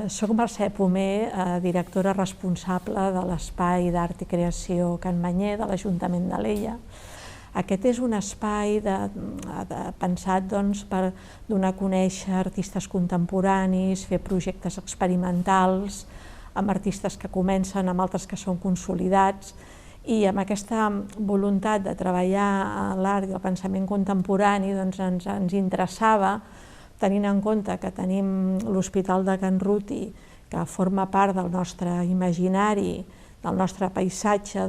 Soc Mercè Pomer, directora responsable de l'Espai d'Art i Creació Can Manyer de l'Ajuntament d'Alella. Aquest és un espai pensat per donar a conèixer artistes contemporanis, fer projectes experimentals amb artistes que comencen, amb altres que són consolidats, i amb aquesta voluntat de treballar l'art i el pensament contemporani ens interessava, tenint en compte que tenim l'Hospital de Can Ruti, que forma part del nostre imaginari, del nostre paisatge,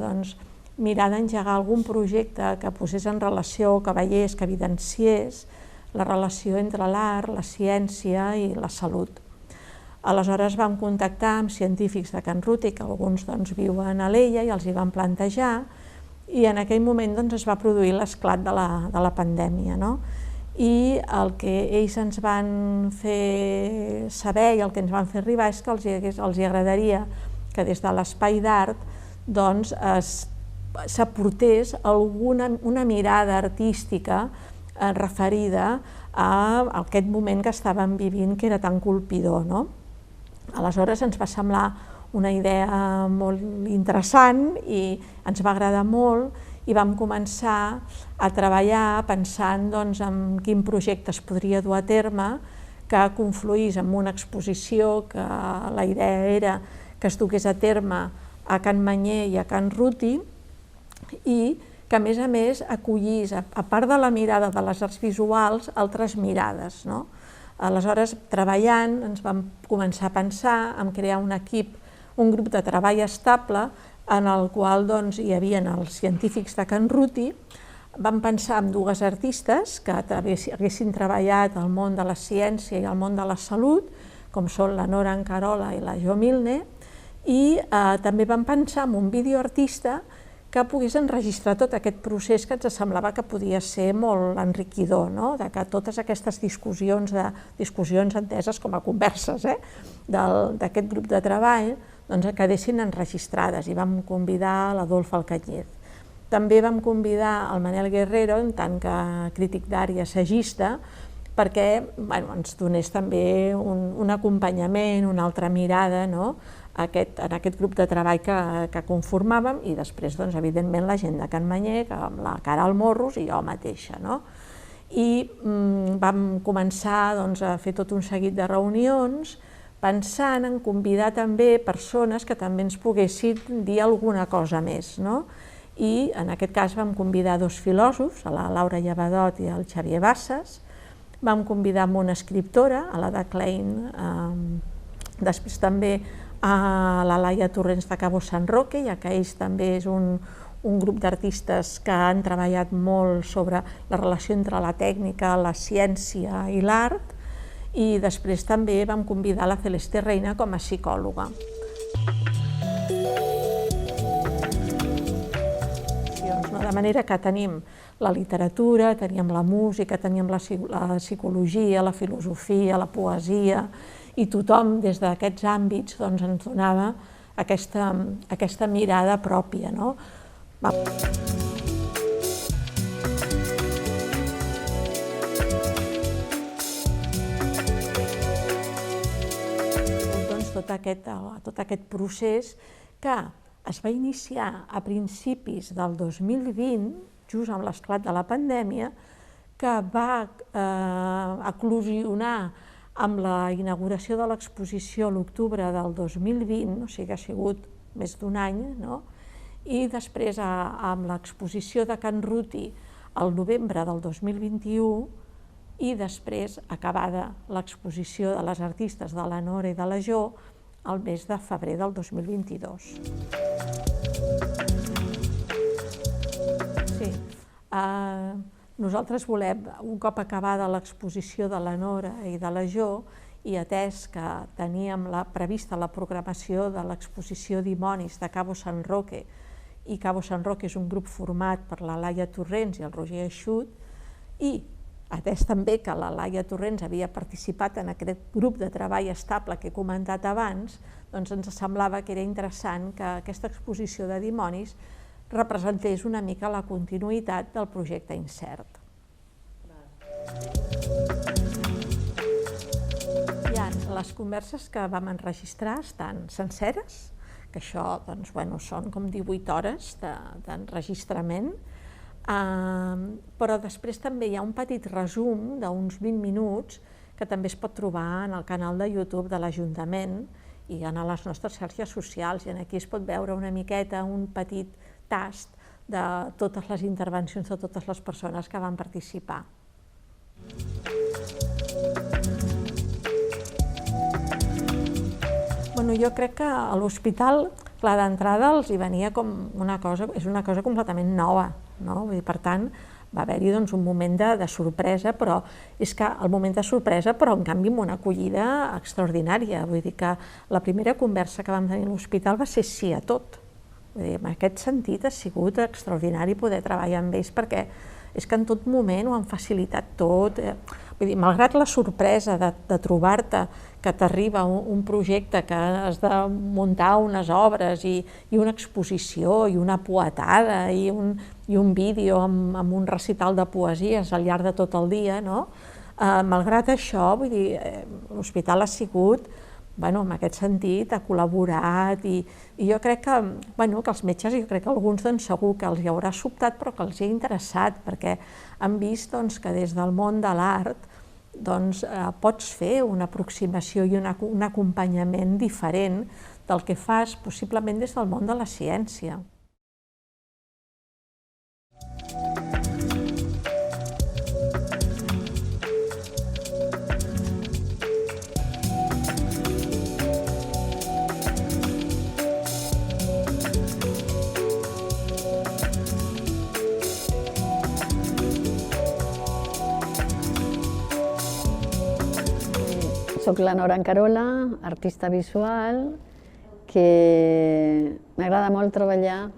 mirar d'engegar algun projecte que posés en relació, que veiés, que evidenciés la relació entre l'art, la ciència i la salut. Aleshores vam contactar amb científics de Can Ruti, que alguns viuen a Alella, i els hi vam plantejar, i en aquell moment es va produir l'esclat de la pandèmia. I el que ells ens van fer saber i el que ens van fer arribar és que els agradaria que des de l'espai d'art s'aportés una mirada artística referida a aquest moment que estàvem vivint, que era tan colpidor. Aleshores ens va semblar una idea molt interessant i ens va agradar molt, i vam començar a treballar pensant en quin projecte es podria dur a terme que confluís en una exposició que la idea era que es dugués a terme a Can Manyer i a Can Ruti, i que a més acollís, a part de la mirada de les arts visuals, altres mirades. Aleshores, treballant, ens vam començar a pensar en crear un equip, un grup de treball estable, en el qual hi havia els científics de Can Ruti. Vam pensar en dues artistes que haguessin treballat al món de la ciència i al món de la salut, com són la Nora Ancarola i la Jo Milne, i també vam pensar en un videoartista que pogués enregistrar tot aquest procés que ens semblava que podia ser molt enriquidor, que totes aquestes discussions enteses com a converses d'aquest grup de treball quedessin enregistrades, i vam convidar l'Adolf Alcañiz. També vam convidar el Manel Guerrero, en tant que crític d'art i assagista, perquè ens donés també un acompanyament, una altra mirada en aquest grup de treball que conformàvem, i després, evidentment, la gent de Can Manyer, amb la Caral Morros i jo mateixa. I vam començar a fer tot un seguit de reunions, pensant en convidar també persones que també ens poguessin dir alguna cosa més. I en aquest cas vam convidar dos filòsofs, a la Laura Llevadot i al Xavier Bassas, vam convidar una escriptora, a l'Ada Klein, després també a la Laia Torrents de Cabo San Roque, ja que ells també és un grup d'artistes que han treballat molt sobre la relació entre la tècnica, la ciència i l'art, i després també vam convidar la Celeste Reina com a psicòloga. De manera que tenim la literatura, teníem la música, teníem la psicologia, la filosofia, la poesia, i tothom des d'aquests àmbits ens donava aquesta mirada pròpia. Tot aquest procés que es va iniciar a principis del 2020, just amb l'esclat de la pandèmia, que va eclosionar amb la inauguració de l'exposició a l'octubre del 2020, o sigui que ha sigut més d'un any, i després amb l'exposició de Can Ruti al novembre del 2021, i després, acabada l'exposició de les artistes de la Nora i de la Jo, al mes de febrer del 2022. Sí, nosaltres volem, un cop acabada l'exposició de la Nora i de la Jo, i atès que teníem prevista la programació de l'exposició Dimonis de Cabo San Roque, i Cabo San Roque és un grup format per la Laia Torrents i el Roger Eixut, i atès també que la Laia Torrents havia participat en aquest grup de treball estable que he comentat abans, ens semblava que era interessant que aquesta exposició de Dimonis representés una mica la continuïtat del projecte Incert. les converses que vam enregistrar estan senceres, que això doncs, són com 18 hores d'enregistrament, però després també hi ha un petit resum d'uns 20 minuts que també es pot trobar en el canal de YouTube de l'Ajuntament i en les nostres xarxes socials, i aquí es pot veure una miqueta, un petit tast de totes les intervencions de totes les persones que van participar. Jo crec que a l'hospital, clar, d'entrada els hi venia com una cosa, és una cosa completament nova, no? Per tant, va haver-hi un moment de sorpresa, però és que el moment de sorpresa, però en canvi amb una acollida extraordinària. Vull dir que la primera conversa que vam tenir a l'hospital va ser sí a tot. Vull dir, en aquest sentit ha sigut extraordinari poder treballar amb ells, perquè és que en tot moment ho han facilitat tot. Vull dir, malgrat la sorpresa de trobar-te que t'arriba un projecte que has de muntar unes obres i una exposició i una poetada i un vídeo amb un recital de poesies al llarg de tot el dia, no? Malgrat això, vull dir, l'hospital ha sigut, en aquest sentit, ha col·laborat i jo crec que els metges, jo crec que alguns segur que els hi haurà sobtat, però que els hi ha interessat, perquè han vist que des del món de l'art pots fer una aproximació i un acompanyament diferent del que fas possiblement des del món de la ciència. Soc la Nora Encarola, artista visual, que m'agrada molt treballar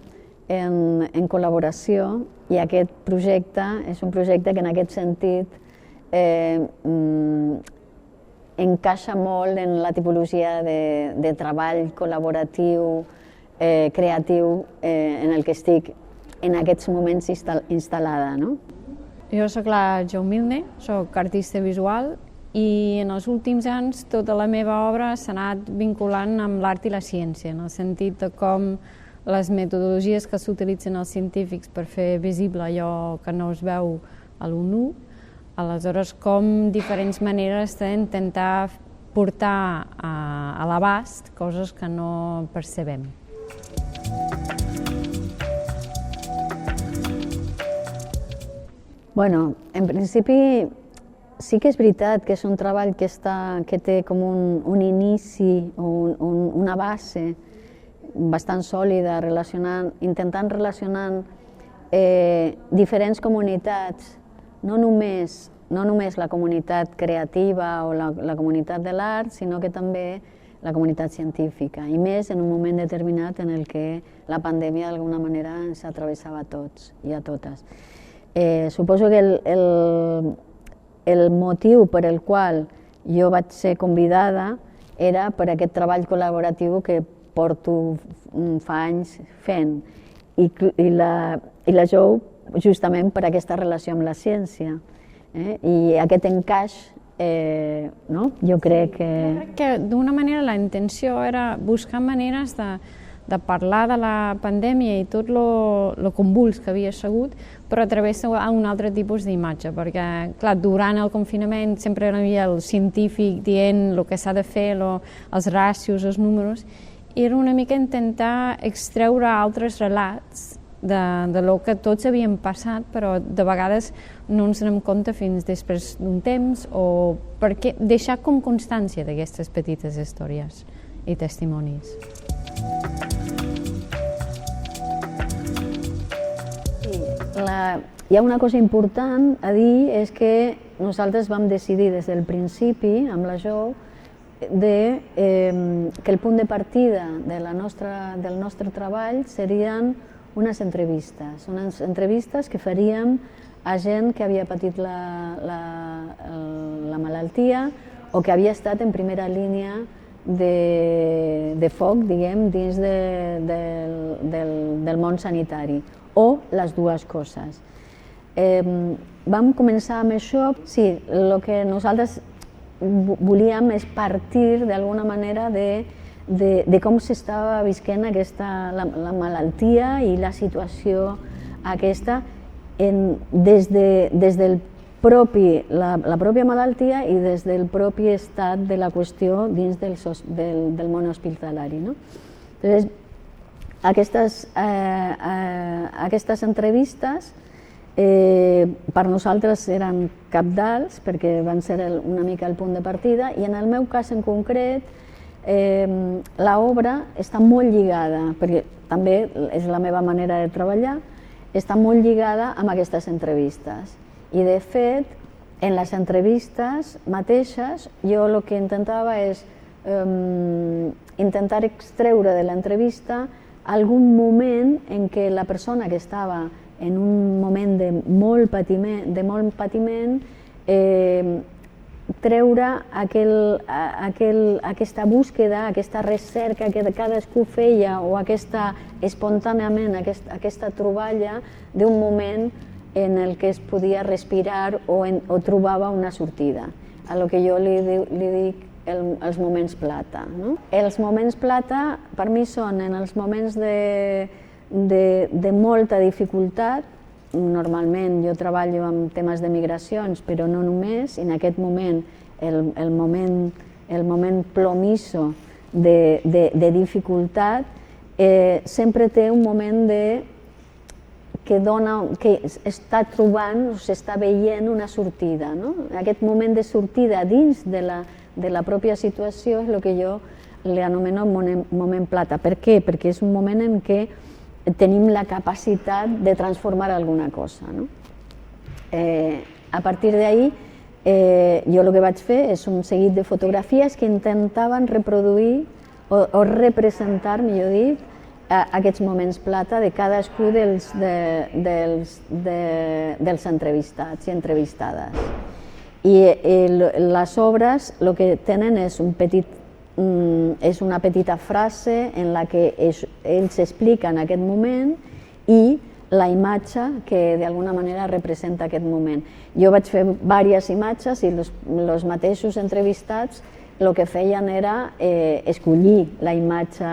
en col·laboració, i aquest projecte és un projecte que en aquest sentit encaixa molt en la tipologia de treball col·laboratiu, creatiu, en el que estic en aquests moments instal·lada. Jo soc la Jo Milne, soc artista visual, i en els últims anys tota la meva obra s'ha anat vinculant amb l'art i la ciència, en el sentit de com les metodologies que s'utilitzen els científics per fer visible allò que no es veu a l'ull nu, aleshores com diferents maneres d'intentar portar a l'abast coses que no percebem. En principi, sí que és veritat que és un treball que té com un inici, una base bastant sòlida, intentant relacionar diferents comunitats, no només la comunitat creativa o la comunitat de l'art, sinó que també la comunitat científica, i més en un moment determinat en el que la pandèmia d'alguna manera ens atravessava a tots i a totes. Suposo que el motiu per el qual jo vaig ser convidada era per aquest treball col·laboratiu que porto fa anys fent, i la Jo justament per aquesta relació amb la ciència. I aquest encaix, jo crec que... Crec que d'una manera la intenció era buscar maneres de parlar de la pandèmia i tot lo convuls que havia sigut, però a través d'un altre tipus d'imatge, perquè, clar, durant el confinament sempre hi havia el científic dient el que s'ha de fer, els ràcios, els números, i era una mica intentar extreure altres relats de lo que tots havíem passat, però de vegades no ens anem compte fins després d'un temps, o perquè deixar com constància d'aquestes petites històries i testimonis. Hi ha una cosa important a dir, és que nosaltres vam decidir des del principi, amb la Jo, que el punt de partida del nostre treball serien unes entrevistes que faríem a gent que havia patit la malaltia o que havia estat en primera línia de foc, diguem, dins del món sanitari, o les dues coses. Vam començar amb això. Sí, el que nosaltres volíem és partir d'alguna manera de com s'estava visquent la malaltia i la situació aquesta des del la pròpia malaltia i des del propi estat de la qüestió dins del món hospitalari. Llavors, aquestes entrevistes per nosaltres eren cabdals perquè van ser una mica el punt de partida i en el meu cas en concret l'obra està molt lligada, perquè també és la meva manera de treballar, està molt lligada amb aquestes entrevistes. I de fet, en les entrevistes mateixes, jo el que intentava és intentar extreure de l'entrevista algun moment en què la persona que estava en un moment de molt patiment, treure aquesta búsqueda, aquesta recerca que cadascú feia o espontàniament aquesta troballa d'un moment en el que es podia respirar o trobava una sortida, a lo que jo li dic els moments plata. Els moments plata per mi són en els moments de molta dificultat. Normalment jo treballo amb temes de migracions, però no només, i en aquest moment el moment plomisso de dificultat sempre té un moment que està trobant o s'està veient una sortida. Aquest moment de sortida dins de la pròpia situació és el que jo l'anomeno moment plata. Per què? Perquè és un moment en què tenim la capacitat de transformar alguna cosa. A partir d'ahí, jo el que vaig fer és un seguit de fotografies que intentaven reproduir o representar, millor dit, aquests moments plata de cadascú dels entrevistats i entrevistades. I les obres el que tenen és una petita frase en la que ells expliquen aquest moment i la imatge que d'alguna manera representa aquest moment. Jo vaig fer diverses imatges i els mateixos entrevistats el que feien era escollir la imatge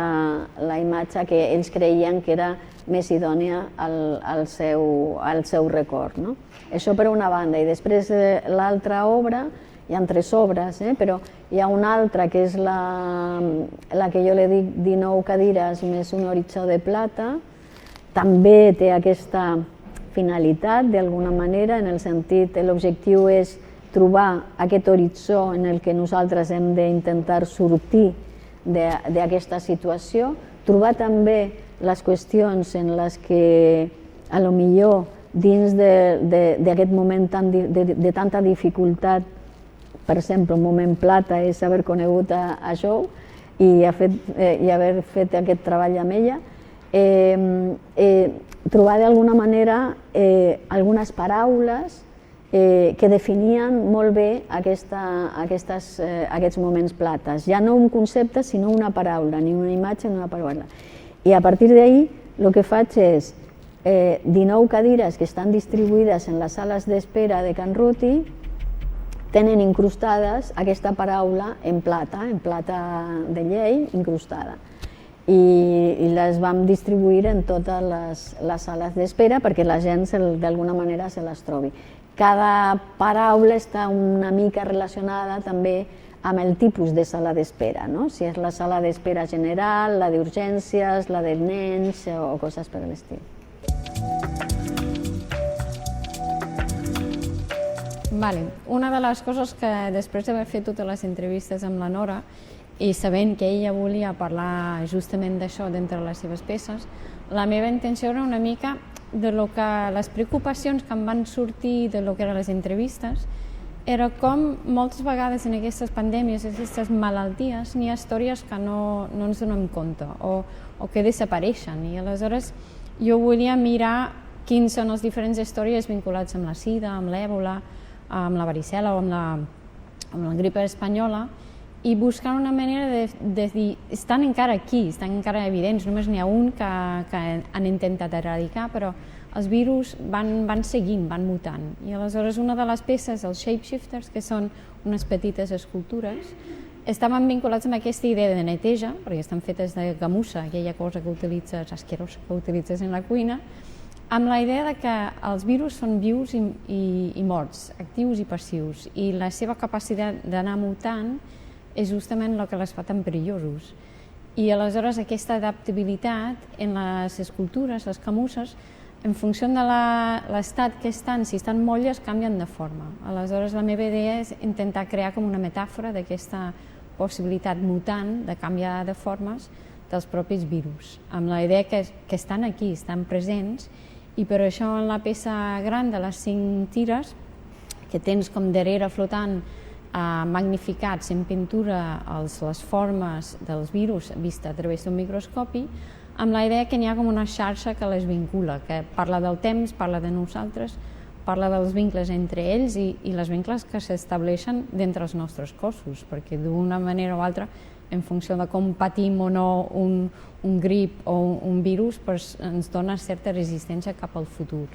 que ells creien que era més idònia al seu record. Això per una banda. I després l'altra obra, hi ha 3 obres, però hi ha una altra que és la que jo li dic 19 cadires més un horitzó de plata. També té aquesta finalitat, d'alguna manera, en el sentit que l'objectiu és trobar aquest horitzó en el que nosaltres hem d'intentar sortir d'aquesta situació, trobar també les qüestions en les que, potser, dins d'aquest moment de tanta dificultat, per exemple, un moment plata és haver conegut a Jo i haver fet aquest treball amb ella, trobar d'alguna manera algunes paraules que definien molt bé aquests moments plates. Ja no un concepte, sinó una paraula, ni una imatge ni una paraula. I a partir d'ahí el que faig és 19 cadires que estan distribuïdes en les sales d'espera de Can Ruti, tenen incrustades aquesta paraula en plata de llei incrustada. I les vam distribuir en totes les sales d'espera perquè la gent d'alguna manera se les trobi. Cada paraula està una mica relacionada també amb el tipus de sala d'espera, si és la sala d'espera general, la d'urgències, la de nens o coses per l'estil. Una de les coses que després d'haver fet totes les entrevistes amb la Nora i sabent que ella volia parlar justament d'això d'entre les seves peces, la meva intenció era una mica de les preocupacions que em van sortir de lo que eren les entrevistes, era com moltes vegades en aquestes pandèmies, aquestes malalties, n'hi ha històries que no ens donem compte o que desapareixen. I aleshores jo volia mirar quins són les diferents històries vinculades amb la sida, amb l'èbola, amb la varicel·la o amb la grip espanyola i buscar una manera de dir, estan encara aquí, estan encara evidents, només n'hi ha un que han intentat erradicar, però els virus van seguint, van mutant. I aleshores una de les peces, els shapeshifters, que són unes petites escultures, estaven vinculats amb aquesta idea de neteja, perquè estan fetes de gamussa, aquella cosa que utilitzes, asquerosa, que utilitzes en la cuina, amb la idea de que els virus són vius i morts, actius i passius, i la seva capacitat d'anar mutant és justament el que les fa tan perillosos. I aleshores aquesta adaptabilitat en les escultures, les camusses, en funció de l'estat que estan, si estan molles, canvien de forma. Aleshores la meva idea és intentar crear com una metàfora d'aquesta possibilitat mutant de canviar de formes dels propis virus, amb la idea que estan aquí, estan presents, i per això en la peça gran de les 5 tires, que tens com darrere flotant magnificats en pintura les formes dels virus vista a través d'un microscopi, amb la idea que n'hi ha com una xarxa que les vincula, que parla del temps, parla de nosaltres, parla dels vincles entre ells i les vincles que s'estableixen d'entre els nostres cossos, perquè d'una manera o altra, en funció de com patim o no un grip o un virus, ens dona certa resistència cap al futur.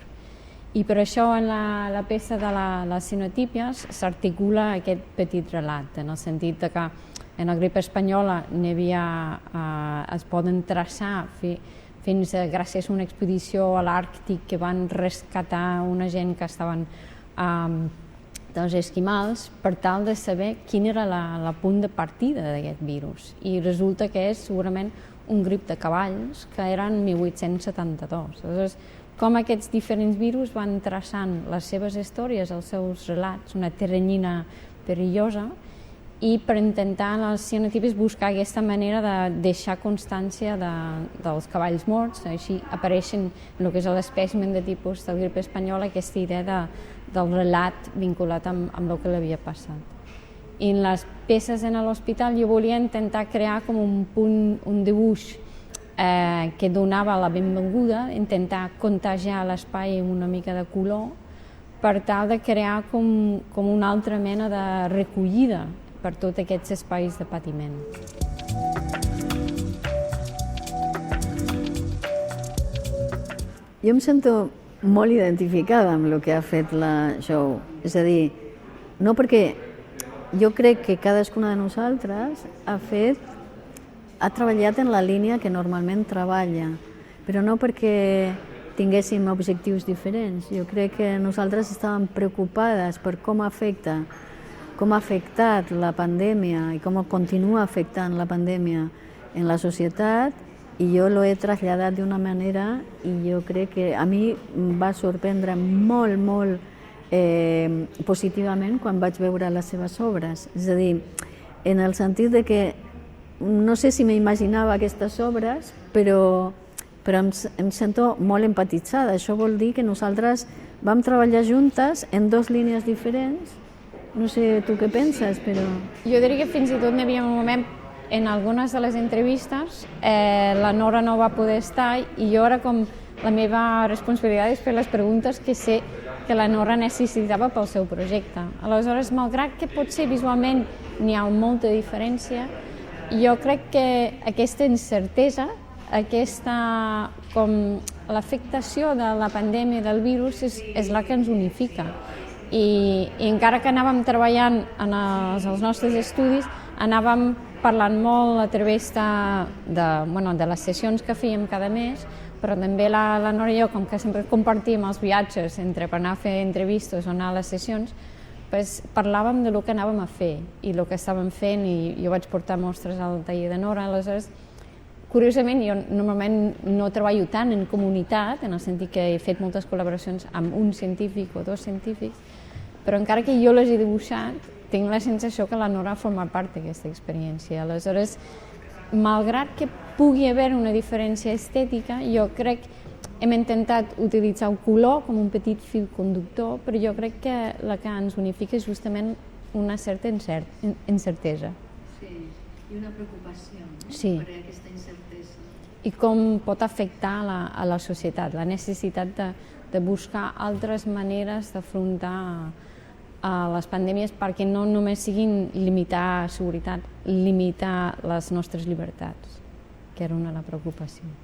I per això en la peça de les cenotípies s'articula aquest petit relat, en el sentit que en la grip espanyola es poden traçar fins gràcies a una expedició a l'Àrtic que van rescatar una gent que estaven dels esquimals per tal de saber quin era el punt de partida d'aquest virus. I resulta que és segurament un grip de cavalls que era en 1872. Aleshores, com aquests diferents virus van traçant les seves històries, els seus relats, una teranyina perillosa, i per intentar en els cienotipis buscar aquesta manera de deixar constància dels cavalls morts, així apareixen en el que és l'espècimen de tipus del grip espanyol aquesta idea del relat vinculat amb el que l'havia passat. I en les peces en l'hospital jo volia intentar crear com un dibuix que donava la benvinguda, intentar contagiar l'espai amb una mica de color per tal de crear com una altra mena de recollida per tots aquests espais de patiment. Jo em sento molt identificada amb el que ha fet la Jou. És a dir, no perquè jo crec que cadascuna de nosaltres ha treballat en la línia que normalment treballa, però no perquè tinguéssim objectius diferents. Jo crec que nosaltres estàvem preocupades per com ha afectat la pandèmia i com continua afectant la pandèmia en la societat, i jo l'he traslladat d'una manera i jo crec que a mi em va sorprendre molt, molt positivament quan vaig veure les seves obres. És a dir, en el sentit de que no sé si m'imaginava aquestes obres, però em sento molt empatitzada. Això vol dir que nosaltres vam treballar juntes en 2 línies diferents. No sé tu què penses, però... Jo diria que fins i tot n'hi havia un moment, en algunes de les entrevistes, la Nora no va poder estar i jo era com la meva responsabilitat és fer les preguntes que sé que la Nora necessitava pel seu projecte. Aleshores, malgrat que potser visualment n'hi ha molta diferència, jo crec que aquesta incertesa, l'afectació de la pandèmia del virus és la que ens unifica. I encara que anàvem treballant en els nostres estudis, anàvem parlant molt a través de les sessions que fèiem cada mes, però també la Nora i jo, com que sempre compartíem els viatges per anar a fer entrevistes o anar a les sessions, parlàvem del que anàvem a fer i el que estàvem fent, i jo vaig portar mostres al taller de Nora. Aleshores, curiosament, jo normalment no treballo tant en comunitat, en el sentit que he fet moltes col·laboracions amb un científic o 2 científics, però encara que jo les he dibuixat, tinc la sensació que la Nora forma part d'aquesta experiència. Aleshores, malgrat que pugui haver una diferència estètica, jo crec que hem intentat utilitzar el color com un petit fil conductor, però jo crec que la que ens unifica és justament una certa incertesa. Sí, i una preocupació per aquesta incertesa. I com pot afectar a la societat, la necessitat de buscar altres maneres d'afrontar a les pandèmies perquè no només siguin limitar seguretat, limitar les nostres llibertats, que era una de les preocupacions.